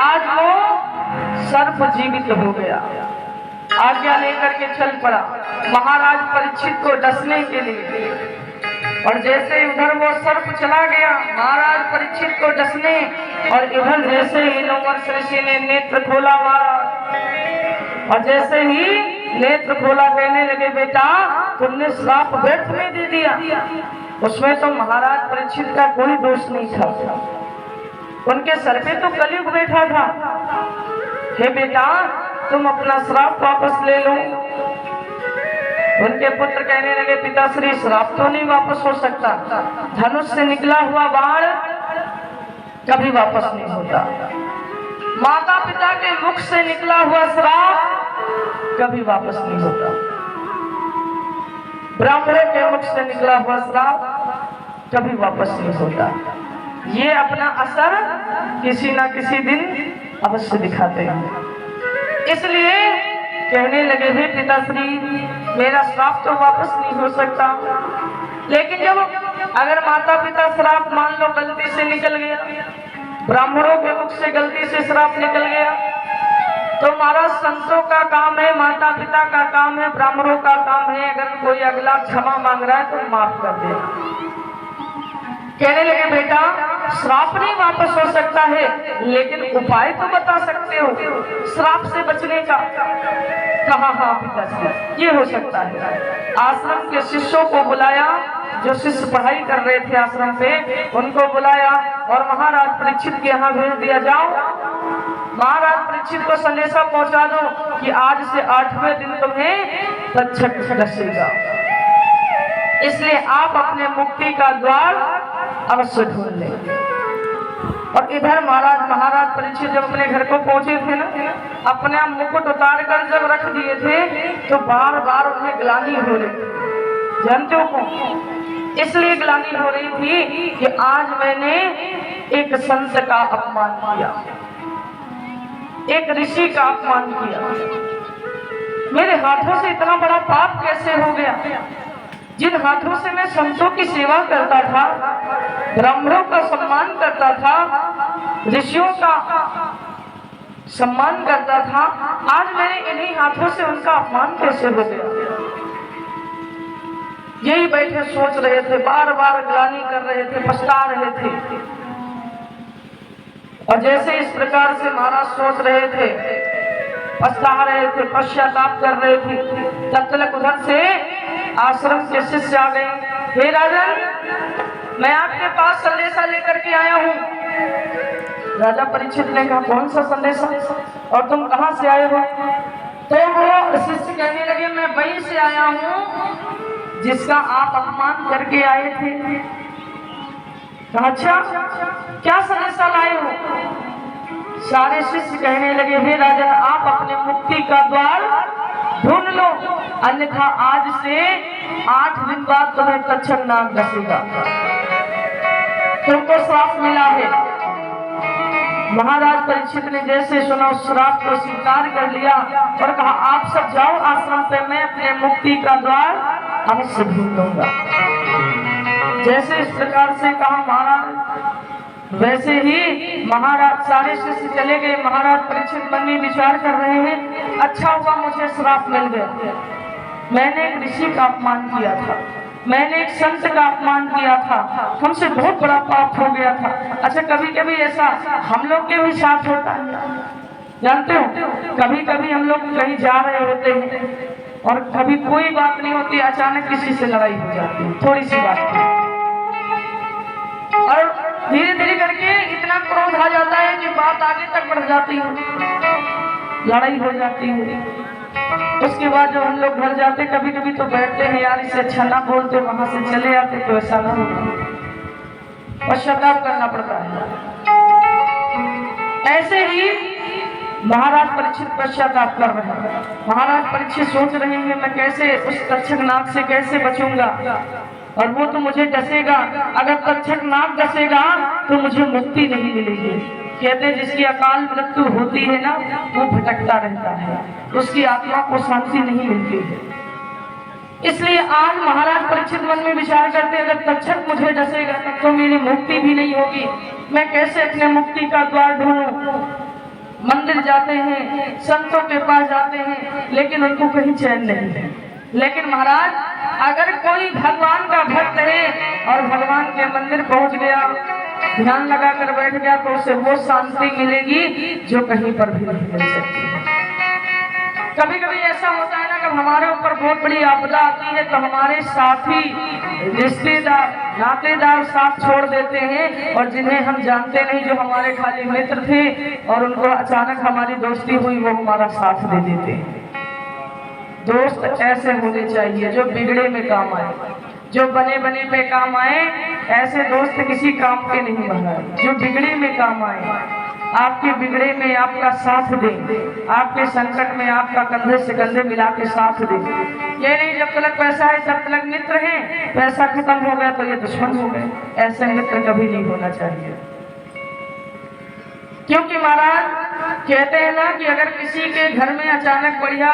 आज वो सर्प जीवित हो गया, आज्ञा लेकर के चल पड़ा महाराज परीक्षित को डसने के लिए। और जैसे उधर वो सर्प चला गया महाराज परीक्षित को डसने, और इधर जैसे ही लोमश ऋषि ने नेत्र खोला महाराज, और जैसे ही नेत्र खोला कहने लगे बेटा तुमने श्राप व्यर्थ में दे दिया। उसमें तो महाराज परीक्षित का कोई दोष नहीं था, उनके सर पे तो कलयुग बैठा था। हे बेटा तुम अपना श्राप वापस ले लो। उनके पुत्र कहने लगे पिताश्री श्राप तो नहीं वापस हो सकता, धनुष से निकला हुआ बाण कभी वापस नहीं होता, माता पिता के मुख से निकला हुआ श्राप कभी वापस नहीं होता, ब्राह्मणों के मुख से निकला हुआ श्राप कभी वापस नहीं होता। ये अपना असर किसी ना किसी दिन अवश्य दिखाते हैं। इसलिए कहने लगे हे पिताश्री मेरा श्राप तो वापस नहीं हो सकता, लेकिन जब अगर माता पिता श्राप मान लो गलती से निकल गया, ब्राह्मणों के मुख से गलती से श्राप निकल गया, तो हमारा संतों का काम है, माता पिता का काम है, ब्राह्मणों का काम है, अगर कोई अगला क्षमा मांग रहा है तो माफ कर दे। कहने लगे बेटा श्राप नहीं वापस हो सकता है, लेकिन उपाय तो बता सकते हो श्राप से बचने का। कहा हाँ पिताजी ये हो सकता है। आश्रम के शिष्यों को बुलाया, जो शिष्य पढ़ाई कर रहे थे आश्रम पे उनको बुलाया और महाराज परीक्षित के यहाँ भेज दिया, जाओ महाराज परीक्षित को संदेशा पहुंचा दो कि आज से 8वें दिन तुम्हें तक्षक डसेगा, इसलिए आप अपने मुक्ति का द्वार अवश्य ढूंढ लें। और इधर महाराज परीक्षित जब अपने घर को पहुंचे थे ना, अपने आप मुकुट उतार कर जब रख दिए थे तो बार बार उन्हें ग्लानि हो रही थी। जानते हो कौन? इसलिए ग्लानि हो रही थी कि आज मैंने एक संत का अपमान किया, एक ऋषि का अपमान किया, मेरे हाथों से इतना बड़ा पाप कैसे हो गया। जिन हाथों से मैं संतों की सेवा करता था, ब्राह्मणों का सम्मान करता था, ऋषियों का सम्मान करता था, आज मेरे इन्हीं हाथों से उनका अपमान कैसे हो गया। यही बैठे सोच रहे थे, बार बार ग्लानि कर रहे थे, पछता रहे थे। और जैसे इस प्रकार से महाराज सोच रहे थे, पछता रहे थे, पश्चाताप कर रहे थे, तब तक उधर से आश्रम के शिष्य आ गए। हे राजन मैं आपके पास संदेशा लेकर के आया हूँ। राजा परीक्षित ने कहा कौन सा संदेशा और तुम कहाँ से आए हो? तो वो शिष्य कहने लगे मैं वहीं से आया हूँ जिसका आप अपमान करके आए थे। कहा अच्छा क्या संदेशा लाए हो? सारे शिष्य कहने लगे हे राजा आप अपने मुक्ति का द्वार ढूंढ लो, अन्यथा आज से 8 दिन बाद तुम्हें तक्षक नाग डसेगा, तुमको श्राप मिला है। महाराज परीक्षित ने जैसे सुना उस श्राप को स्वीकार कर लिया और कहा आप सब जाओ आश्रम पे, मैं अपने मुक्ति का द्वार अवश्य ढूंढूंगा। जैसे इस प्रकार से कहा महाराज, वैसे ही महाराज सारे शिष्य चले गए। महाराज परीक्षित मन में विचार कर रहे हैं अच्छा हुआ मुझे श्राप मिल गया, मैंने एक ऋषि का अपमान किया था, मैंने एक संत का अपमान किया था, हमसे बहुत बड़ा पाप हो गया था। अच्छा कभी कभी ऐसा हम लोग के भी साथ होता है, जानते हो कभी कभी हम लोग कहीं जा रहे होते हैं और कभी कोई बात नहीं होती, अचानक किसी से लड़ाई हो जाती है, थोड़ी सी बात और धीरे धीरे करके इतना क्रोध आ जाता है कि बात आगे तक बढ़ जाती है, लड़ाई हो जाती है। उसके बाद जब हम लोग घर जाते कभी कभी तो बैठते हैं यार इसे अच्छा ना बोलते, वहां से चले आते तो ऐसा ना होता, पश्चाताप करना पड़ता है। ऐसे ही महाराज परीक्षित पश्चाताप कर रहे हैं। महाराज परीक्षित सोच रहे हैं मैं कैसे उस तक्षक नाग से कैसे बचूंगा, और वो तो मुझे डसेगा, अगर तक्षक नाग डसेगा तो मुझे मुक्ति नहीं मिलेगी। कहते हैं जिसकी अकाल मृत्यु होती है ना वो भटकता रहता है, उसकी आत्मा को शांति नहीं मिलती है। इसलिए आज महाराज परीक्षित मन में विचार करते अगर तक्षक मुझे डसेगा तब तो मेरी मुक्ति भी नहीं होगी, मैं कैसे अपने मुक्ति का द्वार ढूंढूं। मंदिर जाते हैं, संतों के पास जाते हैं, लेकिन उनको कहीं चैन नहीं है। लेकिन महाराज, अगर कोई भगवान का भक्त है और भगवान के मंदिर पहुंच गया, ध्यान लगा कर बैठ गया, तो उसे वो शांति मिलेगी जो कहीं पर भी नहीं मिल सकती। कभी कभी ऐसा होता है ना, जब हमारे ऊपर बहुत बड़ी आपदा आती है तो हमारे साथी, रिश्तेदार, नातेदार साथ छोड़ देते हैं, और जिन्हें हम जानते नहीं, जो हमारे खाली मित्र थे और उनको अचानक हमारी दोस्ती हुई, वो हमारा साथ दे देते हैं। दोस्त ऐसे होने चाहिए जो बिगड़े में काम आए, जो बने बने पे काम आए। ऐसे दोस्त किसी काम के नहीं महाराज, जो बिगड़े में काम आए, आपके बिगड़े में आपका साथ दें, आपके संकट में आपका कंधे से कंधे मिला के साथ दें। ये नहीं जब तक पैसा है तब तक मित्र हैं, पैसा खत्म हो गया तो ये दुश्मन हो गए। ऐसे मित्र कभी नहीं होना चाहिए। क्योंकि महाराज कहते हैं ना कि अगर किसी के घर में अचानक बढ़िया